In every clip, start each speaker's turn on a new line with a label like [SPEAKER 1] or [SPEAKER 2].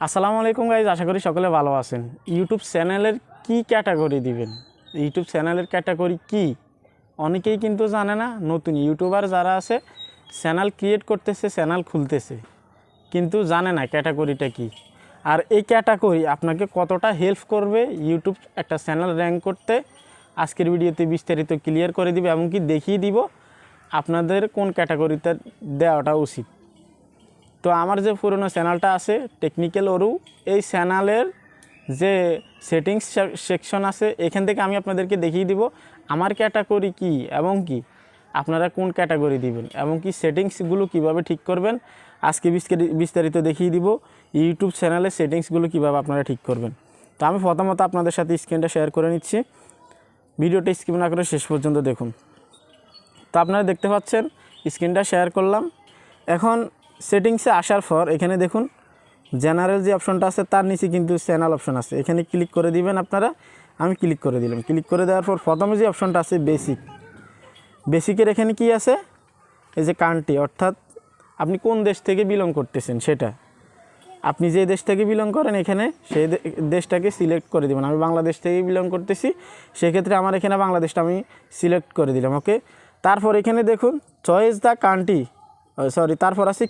[SPEAKER 1] আসসালামু আলাইকুম গাইজ, আশা করি সকলে ভালো আছেন। ইউটিউব চ্যানেলের কি ক্যাটাগরি দিবেন, ইউটিউব চ্যানেলের ক্যাটাগরি কি অনেকেই কিন্তু জানে না। নতুন ইউটিউবার যারা আছে চ্যানেল ক্রিয়েট করতেছে, চ্যানেল খুলতেছে, কিন্তু জানে না ক্যাটাগরিটা কি। আর এই ক্যাটাগরি আপনাকে কতটা হেল্প করবে ইউটিউব একটা চ্যানেল র্যাঙ্ক করতে, আজকের ভিডিওতে বিস্তারিত ক্লিয়ার করে দিবে, এমনকি দেখিয়ে দিব আপনাদের কোন ক্যাটাগরিতে দেওয়াটা উচিত। তো আমার যে পুরনো চ্যানেলটা আছে টেকনিক্যাল ওরু, এই চ্যানেলের যে সেটিংস সেকশন আছে এখান থেকে আমি আপনাদেরকে দেখিয়ে দিব আমার ক্যাটাগরি কি এবং কি আপনারা কোন ক্যাটাগরি দিবেন এবং কি সেটিংসগুলো কিভাবে ঠিক করবেন। আজকে বিস্তারিত দেখিয়ে দিব ইউটিউব চ্যানেলের সেটিংসগুলো কিভাবে আপনারা ঠিক করবেন। তো আমি প্রথমত আপনাদের সাথে স্ক্রিনটা শেয়ার করে নিচ্ছি, ভিডিওটা স্কিপ না করে শেষ পর্যন্ত দেখুন। তো আপনারা দেখতে পাচ্ছেন স্ক্রিনটা শেয়ার করলাম। এখন সেটিংসে আসার পর এখানে দেখুন জেনারেল যে অপশনটা আছে তার নিচে কিন্তু চ্যানেল অপশন আছে, এখানে ক্লিক করে দিবেন আপনারা। আমি ক্লিক করে দিলাম। ক্লিক করে দেওয়ার পর প্রথমে যে অপশনটা আছে বেসিকের এখানে কি আছে, এই যে কান্ট্রি, অর্থাৎ আপনি কোন দেশ থেকে বিলং করতেছেন সেটা, আপনি যে দেশ থেকে বিলং করেন এখানে সেই দেশটাকে সিলেক্ট করে দেবেন। আমি বাংলাদেশ থেকে বিলং করতেছি, সেক্ষেত্রে আমার এখানে বাংলাদেশটা আমি সিলেক্ট করে দিলাম। ওকে, তারপর এখানে দেখুন চয়েস দ্য কান্ট্রি, তারপর আছে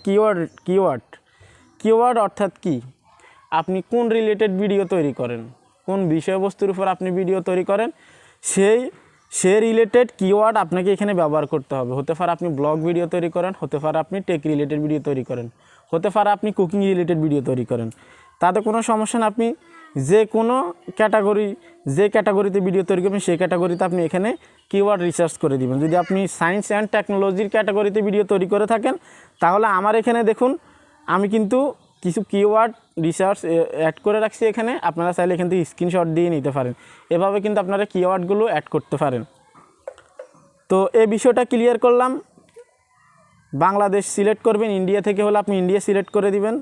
[SPEAKER 1] কিওয়ার্ড অর্থাৎ কি আপনি কোন রিলেটেড ভিডিও তৈরি করেন, কোন বিষয়বস্তুর উপর আপনি ভিডিও তৈরি করেন, সে রিলেটেড কিওয়ার্ড আপনাকে এখানে ব্যবহার করতে হবে। হতে পারে আপনি ব্লগ ভিডিও তৈরি করেন, হতে পারে আপনি টেক রিলেটেড ভিডিও তৈরি করেন, হতে পারে আপনি কুকিং রিলেটেড ভিডিও তৈরি করেন, তাতে কোনো সমস্যা না। আপনি যে কোনো ক্যাটাগরিতে ভিডিও তৈরি করবেন সেই ক্যাটাগরিতে আপনি এখানে কিওয়ার্ড রিসার্চ করে দিবেন। যদি আপনি সায়েন্স অ্যান্ড টেকনোলজির ক্যাটাগরিতে ভিডিও তৈরি করে থাকেন তাহলে আমার এখানে দেখুন আমি কিন্তু কিছু কিওয়ার্ড রিসার্চ অ্যাড করে রাখছি এখানে, আপনারা চাইলে এখান থেকে স্ক্রিনশট দিয়ে নিতে পারেন। এভাবে কিন্তু আপনারা কিওয়ার্ডগুলো অ্যাড করতে পারেন। তো এই বিষয়টা ক্লিয়ার করলাম। বাংলাদেশ সিলেক্ট করবেন, ইন্ডিয়া থেকে হলে আপনি ইন্ডিয়া সিলেক্ট করে দিবেন।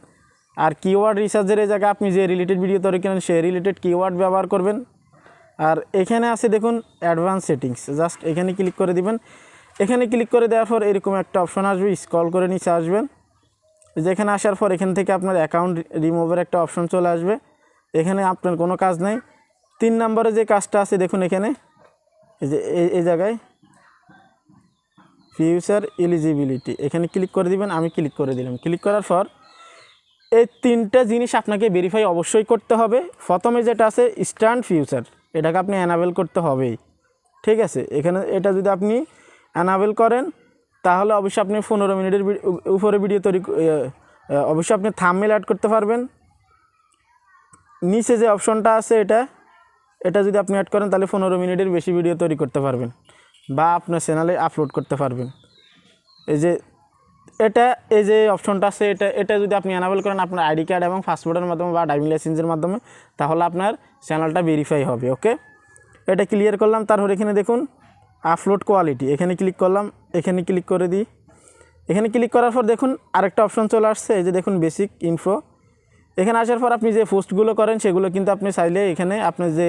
[SPEAKER 1] আর কিওয়ার্ড রিসার্চের এই জায়গায় আপনি যে রিলেটেড ভিডিও তৈরি করেন সেই রিলেটেড কিওয়ার্ড ব্যবহার করবেন। আর এখানে আছে দেখুন অ্যাডভান্স সেটিংস, জাস্ট এখানে ক্লিক করে দিবেন। এখানে ক্লিক করে দেওয়ার পর এরকম একটা অপশন আসবে, স্ক্রল করে নিচে আসবেন। যেখানে আসার পর এখান থেকে আপনার অ্যাকাউন্ট রিমুভের একটা অপশন চলে আসবে। এখানে আপনার কোনো কাজ নেই। 3 নম্বরে যে কাজটা আছে দেখুন এখানে, এই যে এই জায়গায় ফিউচার এলিজিবিলিটি, এখানে ক্লিক করে দিবেন। আমি ক্লিক করে দিলাম। ক্লিক করার পর এই 3টা জিনিস আপনাকে ভেরিফাই অবশ্যই করতে হবে। প্রথমে যেটা আছে স্ট্যান্ড ফিউচার, এটাকে আপনি অ্যানাবেল করতে হবেই, ঠিক আছে। এখানে এটা যদি আপনি অ্যানাবেল করেন তাহলে অবশ্যই আপনি 15 মিনিটের উপরে ভিডিও তৈরি, অবশ্যই আপনি থাম্বনেল অ্যাড করতে পারবেন। নিচে যে অপশনটা আছে এটা যদি আপনি অ্যাড করেন তাহলে 15 মিনিটের বেশি ভিডিও তৈরি করতে পারবেন বা আপনার চ্যানেলে আপলোড করতে পারবেন। এই যে অপশনটা আছে এটা যদি আপনি অ্যানাবেল করেন আপনার আইডি কার্ড এবং পাসপোর্টের মাধ্যমে বা ড্রাইভিং লাইসেন্সের মাধ্যমে, তাহলে আপনার চ্যানেলটা ভেরিফাই হবে। ওকে, এটা ক্লিয়ার করলাম। তারপর এখানে দেখুন আপলোড কোয়ালিটি, এখানে ক্লিক করলাম। এখানে ক্লিক করে দিই। এখানে ক্লিক করার পর দেখুন আরেকটা অপশন চলে আসছে, এই যে দেখুন বেসিক ইনফো। এখানে আসার পর আপনি যে পোস্টগুলো করেন সেগুলো কিন্তু আপনি চাইলে এখানে আপনার যে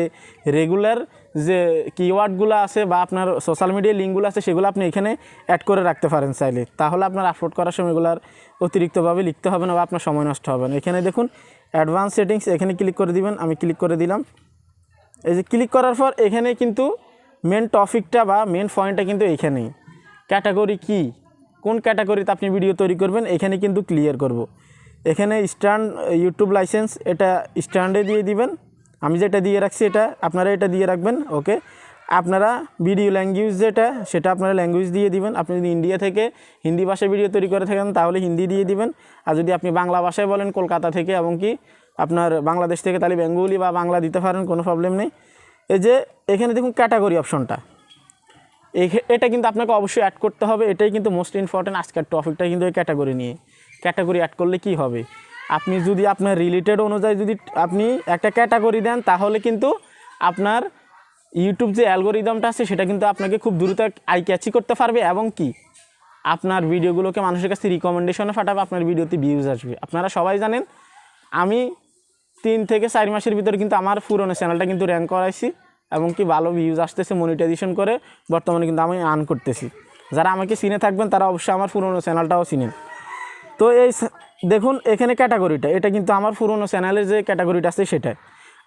[SPEAKER 1] রেগুলার যে কিওয়ার্ডগুলো আছে বা আপনার সোশ্যাল মিডিয়া লিঙ্কগুলো আছে সেগুলো আপনি এখানে অ্যাড করে রাখতে পারেন চাইলে, তাহলে আপনার আপলোড করার সময় এগুলার অতিরিক্তভাবে লিখতে হবে না বা আপনার সময় নষ্ট হবে না। এখানে দেখুন অ্যাডভান্স সেটিংস, এখানে ক্লিক করে দিবেন। আমি ক্লিক করে দিলাম। এই যে ক্লিক করার পর এখানে কিন্তু মেন টপিকটা বা মেন পয়েন্টটা কিন্তু এইখানেই, ক্যাটাগরি কি, কোন ক্যাটাগরিতে আপনি ভিডিও তৈরি করবেন এখানে কিন্তু ক্লিয়ার করব। এখানে স্ট্যান্ড ইউটিউব লাইসেন্স, এটা স্ট্যান্ডে দিয়ে দিবেন। আমি যেটা দিয়ে রাখছি আপনারা এটা দিয়ে রাখবেন। ওকে, আপনারা ভিডিও ল্যাঙ্গুয়েজ সেটা আপনারা ল্যাঙ্গুয়েজ দিয়ে দিবেন। আপনি যদি ইন্ডিয়া থেকে হিন্দি ভাষায় ভিডিও তৈরি করে থাকেন তাহলে হিন্দি দিয়ে দিবেন। আর যদি আপনি বাংলা ভাষায় বলেন কলকাতা থেকে এবং কি আপনার বাংলাদেশ থেকে তাহলে বেঙ্গলি বা বাংলা দিতে পারেন, কোনো প্রবলেম নেই। এই যে এখানে দেখুন ক্যাটাগরি অপশনটা, এটা কিন্তু আপনাকে অবশ্যই অ্যাড করতে হবে। এটাই কিন্তু মোস্ট ইম্পর্টেন্ট। আজকের টপিকটা কিন্তু এই ক্যাটাগরি নিয়ে। ক্যাটাগরি অ্যাড করলে কি হবে, আপনি যদি আপনার রিলেটেড অনুযায়ী যদি আপনি একটা ক্যাটাগরি দেন তাহলে কিন্তু আপনার ইউটিউব যে অ্যালগোরিদমটা আছে সেটা কিন্তু আপনাকে খুব দ্রুত আই ক্যাচি করতে পারবে এবং কি আপনার ভিডিওগুলোকে মানুষের কাছে রিকমেন্ডেশনে পাঠাবে, আপনার ভিডিওতে ভিউজ আসবে। আপনারা সবাই জানেন আমি 3 থেকে 4 মাসের ভিতরে কিন্তু আমার পুরনো চ্যানেলটা কিন্তু র্যাঙ্ক করাইছি এবং কি ভালো ভিউজ আসতেছে, মনিটাইজেশন করে বর্তমানে কিন্তু আমি আর্ন করতেছি। যারা আমাকে চিনে থাকবেন তারা অবশ্যই আমার পুরনো চ্যানেলটাও চিনেন। তো দেখুন এখানে ক্যাটাগরিটা, এটা কিন্তু আমার পুরনো চ্যানেলের যে ক্যাটাগরিটা আছে সেটাই।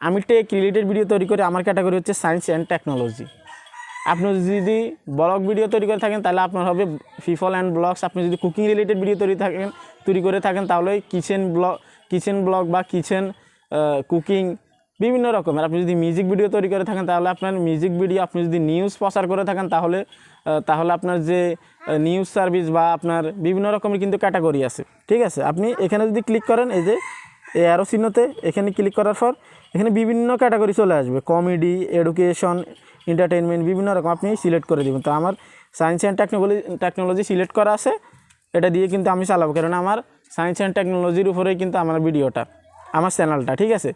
[SPEAKER 1] আমি টেক রিলেটেড ভিডিও তৈরি করি, আমার ক্যাটাগরি হচ্ছে সায়েন্স অ্যান্ড টেকনোলজি। আপনি যদি ব্লগ ভিডিও তৈরি করে থাকেন তাহলে আপনার হবে পিপল অ্যান্ড ব্লগস। আপনি যদি কুকিং রিলেটেড ভিডিও তৈরি করে থাকেন তাহলে কিচেন ব্লগ বা কিচেন কুকিং বিভিন্ন রকমের। আপনি যদি মিউজিক ভিডিও তৈরি করে থাকেন তাহলে আপনার মিউজিক ভিডিও। আপনি যদি নিউজ প্রচার করে থাকেন তাহলে আপনার যে নিউজ সার্ভিস বা আপনার বিভিন্ন রকমের কিন্তু ক্যাটাগরি আছে, ঠিক আছে। আপনি এখানে যদি ক্লিক করেন, এই যে এই অ্যারো চিহ্নতে এখানে ক্লিক করার পর এখানে বিভিন্ন ক্যাটাগরি চলে আসবে, কমেডি, এডুকেশন, এন্টারটেনমেন্ট, বিভিন্ন রকম আপনি সিলেক্ট করে দেবেন। তো আমার সায়েন্স অ্যান্ড টেকনোলজি সিলেক্ট করা আছে, এটা দিয়ে কিন্তু আমি চালাবো, কারণ আমার সায়েন্স অ্যান্ড টেকনোলজির উপরেই কিন্তু আমার ভিডিওটা, আমার চ্যানেলটা, ঠিক আছে।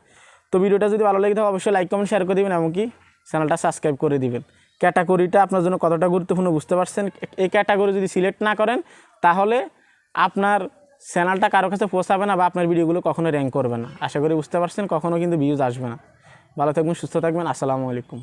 [SPEAKER 1] তো ভিডিওটা যদি ভালো লাগে থাকে অবশ্যই লাইক কমেন্ট শেয়ার করে দেবেন, এমনকি চ্যানেলটা সাবস্ক্রাইব করে দিবেন। ক্যাটাগরিটা আপনার জন্য কতটা গুরুত্বপূর্ণ বুঝতে পারছেন। এই ক্যাটাগরি যদি সিলেক্ট না করেন তাহলে আপনার চ্যানেলটা কারো কাছে পৌঁছাবে না বা আপনার ভিডিওগুলো কখনো র্যাঙ্ক করবে না। আশা করি বুঝতে পারছেন, কখনো কিন্তু ভিউজ আসবে না। ভালো থাকবেন, সুস্থ থাকবেন, আসসালামু আলাইকুম।